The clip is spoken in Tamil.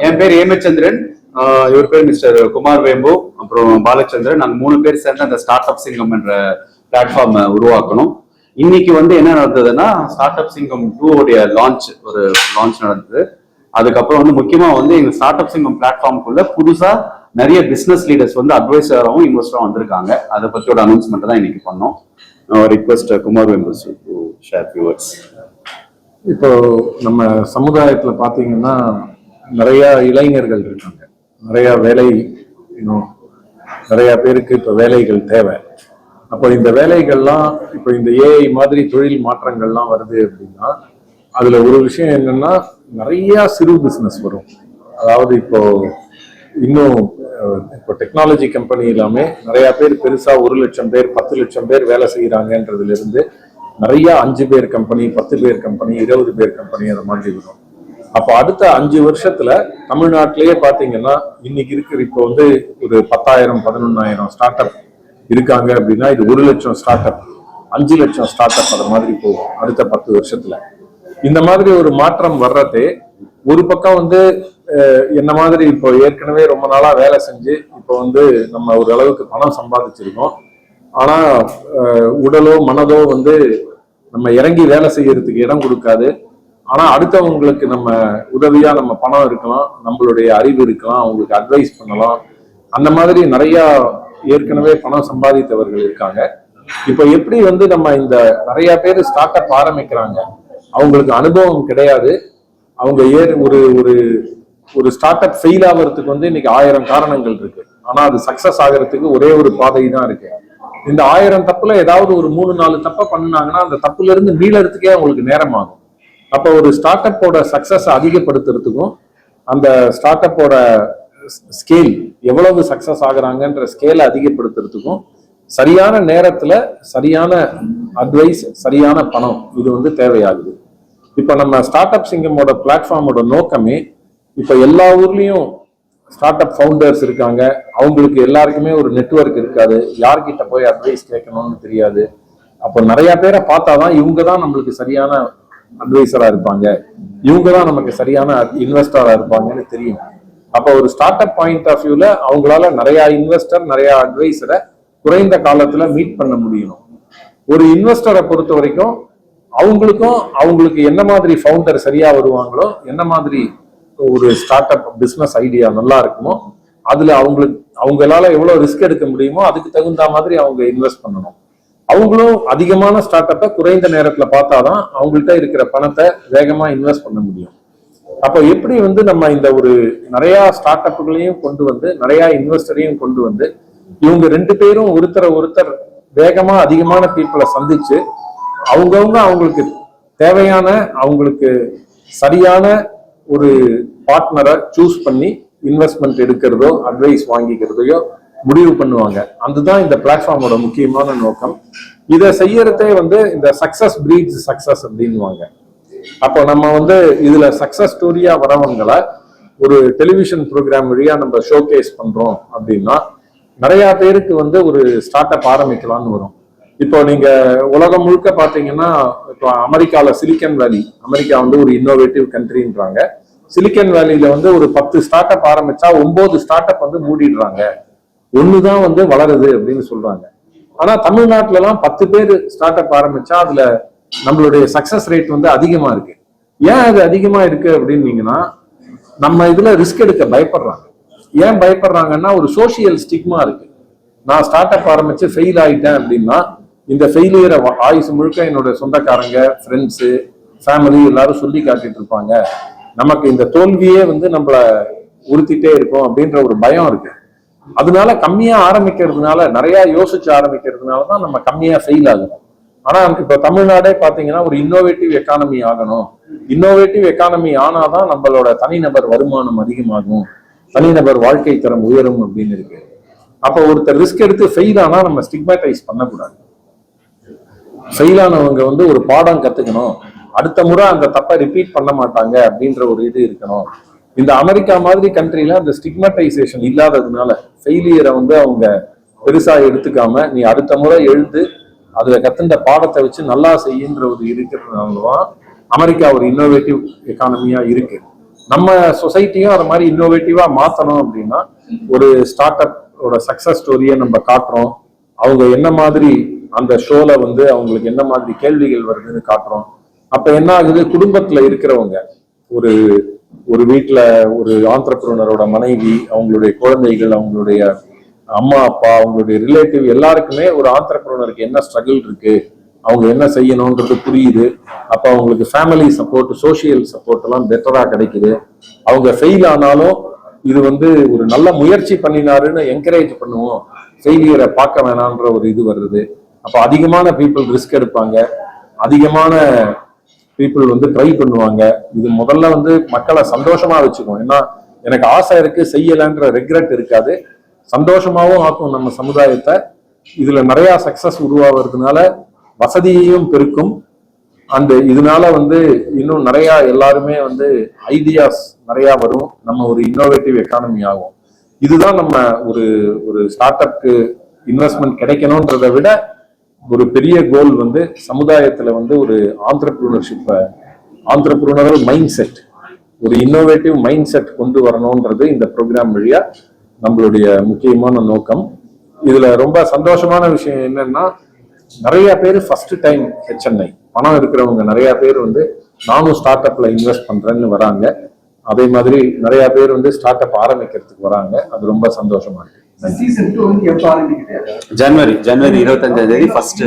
என் பேர் ஏமச்சந்திரன், இவர் பேர் மிஸ்டர் குமார் வேம்பு, அப்புறம் பாலச்சந்திரன். நாங்கள் 3 பேர் சேர்ந்து அந்த ஸ்டார்ட் அப் சிங்கம் என்ற பிளாட்ஃபார்மை உருவாக்கணும். இன்னைக்கு என்ன நடந்ததுன்னா, ஸ்டார்ட் அப் சிங்கம் 2 உடைய ஒரு லான்ச் நடந்தது. அதுக்கப்புறம் முக்கியமா எங்க ஸ்டார்ட் அப் சிங்கம் பிளாட்ஃபார்முக்குள்ள புதுசா நிறைய பிசினஸ் லீடர்ஸ் அட்வைசராகவும் இன்வெஸ்டரும் வந்திருக்காங்க. அதை பற்றியோட அனௌன்ஸ்மெண்ட் தான் இன்னைக்கு பண்ணோம். ரிக்வெஸ்ட் குமார் வேம்பு டு ஷேர் ஃபியூ வேர்ட்ஸ். இப்போ நம்ம சமுதாயத்துல பாத்தீங்கன்னா நிறைய இளைஞர்கள் இருக்காங்க, நிறைய வேலை, நிறைய பேருக்கு இப்ப வேலைகள் தேவை. அப்போ இந்த வேலைகள்லாம் இப்போ இந்த ஏஐ மாதிரி தொழில் மாற்றங்கள்லாம் வருது அப்படின்னா அதுல ஒரு விஷயம் என்னன்னா நிறைய சிறு பிசினஸ் வரும். அதாவது இப்போ இன்னும் இப்போ டெக்னாலஜி கம்பெனி எல்லாமே நிறைய பேர் பெருசா 1 லட்சம் பேர் 10 லட்சம் பேர் வேலை செய்யறாங்கன்றதுல இருந்து நிறைய 5 பேர் கம்பெனி, 10 பேர் கம்பெனி, 20 பேர் கம்பெனி அந்த மாதிரி வரும். அப்போ அடுத்த 5 வருஷத்துல தமிழ்நாட்டிலேயே பாத்தீங்கன்னா இன்னைக்கு இருக்கிற இப்போ ஒரு 10,000 11,000 ஸ்டார்ட் அப் இருக்காங்க அப்படின்னா இது 1 லட்சம் ஸ்டார்ட் அப், 5 லட்சம் ஸ்டார்ட் அப் அது மாதிரி போகும் அடுத்த 10 வருஷத்துல. இந்த மாதிரி ஒரு மாற்றம் வர்றதே ஒரு பக்கம் என்ன மாதிரி இப்போ ஏற்கனவே ரொம்ப நாளா வேலை செஞ்சு இப்போ நம்ம ஒரு அளவுக்கு பணம் சம்பாதிச்சிருக்கோம். ஆனா உடலோ மனதோ நம்ம இறங்கி வேலை செய்யறதுக்கு இடம் கொடுக்காது. ஆனா அடுத்தவங்களுக்கு நம்ம உதவியா நம்ம பணம் இருக்கலாம், நம்மளுடைய அறிவு இருக்கலாம், அவங்களுக்கு அட்வைஸ் பண்ணலாம். அந்த மாதிரி நிறைய ஏற்கனவே பணம் சம்பாதித்தவர்கள் இருக்காங்க. இப்ப எப்படி நம்ம இந்த நிறைய பேர் ஸ்டார்ட் அப் ஆரம்பிக்கிறாங்க, அவங்களுக்கு அனுபவம் கிடையாது. அவங்க ஒரு ஒரு ஒரு ஸ்டார்ட் அப் ஃபெயில் ஆகிறதுக்கு இன்னைக்கு 1000 காரணங்கள் இருக்கு. ஆனா அது சக்சஸ் ஆகிறதுக்கு ஒரே ஒரு பாதை தான் இருக்கு. இந்த 1000 தப்புல ஏதாவது ஒரு 3-4 தப்ப பண்ணாங்கன்னா அந்த தப்புல இருந்து மீளறதுக்கே அவங்களுக்கு நேரம் ஆகும். அப்ப ஒரு ஸ்டார்ட் அப்போட சக்சஸ் அதிகப்படுத்துறதுக்கும் அந்த ஸ்டார்ட் அப்போட ஸ்கேல் எவ்வளவு சக்சஸ் ஆகுறாங்கன்ற ஸ்கேலை அதிகப்படுத்துறதுக்கும் சரியான நேரத்துல சரியான அட்வைஸ், சரியான பணம் இது தேவையாகுது. இப்ப நம்ம ஸ்டார்ட் அப் சிங்கமோட பிளாட்ஃபார்மோட நோக்கமே இப்ப எல்லா ஊர்லயும் ஸ்டார்ட் அப் ஃபவுண்டர்ஸ் இருக்காங்க, அவங்களுக்கு எல்லாருக்குமே ஒரு நெட்வொர்க் இருக்காது, யார்கிட்ட போய் அட்வைஸ் கேட்கணும்னு தெரியாது. அப்போ நிறைய பேரை பார்த்தாதான் இவங்க தான் நம்மளுக்கு சரியான அட்வைசரா இருப்பாங்க, இவங்க தான் நமக்கு சரியான இன்வெஸ்டரா இருப்பாங்கன்னு தெரியும். அப்போ ஒரு ஸ்டார்ட் அப் பாயிண்ட் ஆஃப் வியூல அவங்களால நிறைய இன்வெஸ்டர், நிறைய அட்வைசரை குறைந்த காலத்துல மீட் பண்ண முடியும். ஒரு இன்வெஸ்டரை பொறுத்த வரைக்கும் அவங்களுக்கு என்ன மாதிரி ஃபவுண்டர் சரியா வருவாங்களோ, என்ன மாதிரி ஒரு ஸ்டார்ட் அப் பிசினஸ் ஐடியா நல்லா இருக்குமோ அதுல அவங்களால எவ்வளவு ரிஸ்க் எடுக்க முடியுமோ அதுக்கு தகுந்த மாதிரி அவங்க இன்வெஸ்ட் பண்ணணும். அவங்களும் அதிகமான ஸ்டார்ட் அப்பை குறைந்த நேரத்துல பார்த்தாதான் அவங்கள்ட்ட இருக்கிற பணத்தை வேகமா இன்வெஸ்ட் பண்ண முடியும். அப்போ எப்படி நம்ம இந்த ஒரு நிறைய ஸ்டார்ட் அப்புகளையும் கொண்டு நிறைய இன்வெஸ்டரையும் கொண்டு இவங்க 2 பேரும் ஒருத்தர் வேகமா அதிகமான பீப்புளை சந்திச்சு அவங்களுக்கு தேவையான, அவங்களுக்கு சரியான ஒரு பார்ட்னரை சூஸ் பண்ணி இன்வெஸ்ட்மெண்ட் எடுக்கிறதோ அட்வைஸ் வாங்கிக்கிறதையோ முடிவு பண்ணுவாங்க. அதுதான் இந்த பிளாட்ஃபார்மோட முக்கியமான நோக்கம். இதை செய்யறதே இந்த சக்சஸ் பிரீட்ஸ் சக்சஸ் அப்படின்வாங்க. அப்போ நம்ம இதுல சக்சஸ் ஸ்டோரியா வரவங்களை ஒரு டெலிவிஷன் ப்ரோக்ராம் வழியா நம்ம ஷோகேஸ் பண்றோம் அப்படின்னா நிறைய பேருக்கு ஒரு ஸ்டார்ட் அப் ஆரம்பிக்கலாம்னு வரும். இப்போ நீங்க உலகம் முழுக்க பாத்தீங்கன்னா இப்போ அமெரிக்கால சிலிக்கன் வேலி, அமெரிக்கா ஒரு இன்னோவேட்டிவ் கண்ட்ரின்றாங்க. சிலிக்கன் வேலியில ஒரு 10 ஸ்டார்ட் அப் ஆரம்பிச்சா 9 ஸ்டார்ட் அப் மூடிடுறாங்க, 1 தான் வளருது அப்படின்னு சொல்றாங்க. ஆனா தமிழ்நாட்டுல எல்லாம் 10 பேர் ஸ்டார்ட் அப் ஆரம்பிச்சா அதுல நம்மளுடைய சக்சஸ் ரேட் அதிகமா இருக்கு. ஏன் அது அதிகமா இருக்கு அப்படின்னீங்கன்னா நம்ம இதுல ரிஸ்க் எடுக்க பயப்படுறாங்க. ஏன் பயப்படுறாங்கன்னா ஒரு சோசியல் ஸ்டிக்மா இருக்கு. நான் ஸ்டார்ட் அப் ஆரம்பிச்சு ஃபெயில் ஆயிட்டேன் அப்படின்னா இந்த ஃபெயிலியரை ஆயுசு முழுக்க என்னோட சொந்தக்காரங்க, ஃப்ரெண்ட்ஸு, ஃபேமிலி எல்லாரும் சொல்லி காட்டிட்டு இருப்பாங்க. நமக்கு இந்த தோல்வியே நம்மள உறுத்திட்டே இருக்கும் அப்படின்ற ஒரு பயம் இருக்கு. அதனால கம்மியா ஆரம்பிக்கிறதுனால, நிறைய யோசிச்சு ஆரம்பிக்கிறதுனாலதான் நம்ம கம்மியா ஃபெயில் ஆகணும். ஆனா இப்ப தமிழ்நாடே பாத்தீங்கன்னா ஒரு இன்னோவேட்டிவ் எக்கானமி ஆகணும். இன்னோவேட்டிவ் எக்கானமி ஆனாதான் நம்மளோட தனிநபர் வருமானம் அதிகமாகும், தனிநபர் வாழ்க்கை தரம் உயரும் அப்படின்னு இருக்கு. அப்ப ஒருத்தர் ரிஸ்க் எடுத்து ஃபெயில் ஆனா நம்ம ஸ்டிக்மேட்டைஸ் பண்ணக்கூடாது. ஃபெயில் ஆனவங்க ஒரு பாடம் கத்துக்கணும், அடுத்த முறை அந்த தப்பை ரிப்பீட் பண்ண மாட்டாங்க அப்படின்ற ஒரு இது இருக்கணும். இந்த அமெரிக்கா மாதிரி கண்ட்ரில அந்த ஸ்டிக்மடைசேஷன் இல்லாததுனால ஃபெயிலியரை அவங்க பெருசா எடுத்துக்காம நீ அடுத்த முறை எழுந்து அதுல கத்துண்ட பாடத்தை வச்சு நல்லா செய்யுன்ற ஒரு இருக்கிறதுனாலதான் அமெரிக்கா ஒரு இன்னோவேட்டிவ் எக்கானமியா இருக்கு. நம்ம சொசைட்டியும் அதை மாதிரி இன்னோவேட்டிவா மாத்தணும் அப்படின்னா ஒரு ஸ்டார்ட் அப்போட சக்சஸ் ஸ்டோரியை நம்ம காட்டுறோம். அவங்க என்ன மாதிரி அந்த ஷோல வந்து அவங்களுக்கு என்ன மாதிரி கேள்விகள் வருதுன்னு காட்டுறோம். அப்ப என்ன ஆகுது, குடும்பத்துல இருக்கிறவங்க ஒரு ஒரு வீட்டுல ஒரு ஆண்டர்பிரினரோட மனைவி, அவங்களுடைய குழந்தைகள், அவங்களுடைய அம்மா அப்பா, அவங்களுடைய ரிலேட்டிவ் எல்லாருக்குமே ஒரு ஆண்டர்பிரினருக்கு என்ன ஸ்ட்ரகிள் இருக்கு, அவங்க என்ன செய்யணும்ன்றது புரியுது. அப்ப அவங்களுக்கு ஃபேமிலி சப்போர்ட், சோசியல் சப்போர்ட் எல்லாம் பெட்டரா கிடைக்குது. அவங்க ஃபெயில் ஆனாலும் இது வந்து ஒரு நல்ல முயற்சி பண்ணினாருன்னு என்கரேஜ் பண்ணுவோம், ஃபெயிலியரை பார்க்க வேணான்ற ஒரு இது வருது. அப்ப அதிகமான பீப்புள் ரிஸ்க் எடுப்பாங்க, அதிகமான பீப்புள் வந்து ட்ரை பண்ணுவாங்க. இது முதல்ல வந்து மக்களை சந்தோஷமா வச்சுக்கும். ஏன்னா எனக்கு ஆசை இருக்கு செய்யலன்ற ரெக்ரெட் இருக்காது, சந்தோஷமாவும் ஆக்கும் நம்ம சமுதாயத்தை. இதுல நிறைய சக்சஸ் உருவாகிறதுனால வசதியையும் பெருக்கும். அந்த இதனால வந்து இன்னும் நிறைய எல்லாருமே வந்து ஐடியாஸ் நிறைய வரும், நம்ம ஒரு இன்னோவேட்டிவ் எக்கானமி ஆகும். இதுதான் நம்ம ஒரு ஒரு ஸ்டார்ட் அப்க்கு இன்வெஸ்ட்மெண்ட் கிடைக்கணும்ன்றதை விட ஒரு பெரிய கோல் வந்து சமுதாயத்துல வந்து ஒரு ஆண்டர்பிரினரல் மைண்ட் செட், ஒரு இன்னோவேட்டிவ் மைண்ட் செட் கொண்டு வரணும்ன்றது இந்த ப்ரோக்ராம் வழியா நம்மளுடைய முக்கியமான நோக்கம். இதுல ரொம்ப சந்தோஷமான விஷயம் என்னன்னா, நிறைய பேர் ஃபர்ஸ்ட் டைம் HNI பணம் இருக்கிறவங்க நிறைய பேர் வந்து நானும் ஸ்டார்ட் அப்ல இன்வெஸ்ட் பண்றேன்னு வராங்க. அதே மாதிரி நிறைய பேர் வந்து ஸ்டார்ட் அப் ஆரம்பிக்கிறதுக்கு வராங்க. அது ரொம்ப சந்தோஷமா இருக்கு. சீசன் 2 வந்து எப்போ ஆரம்பிக்குது? ஜனவரி 25ஆம் தேதி ஃபர்ஸ்ட்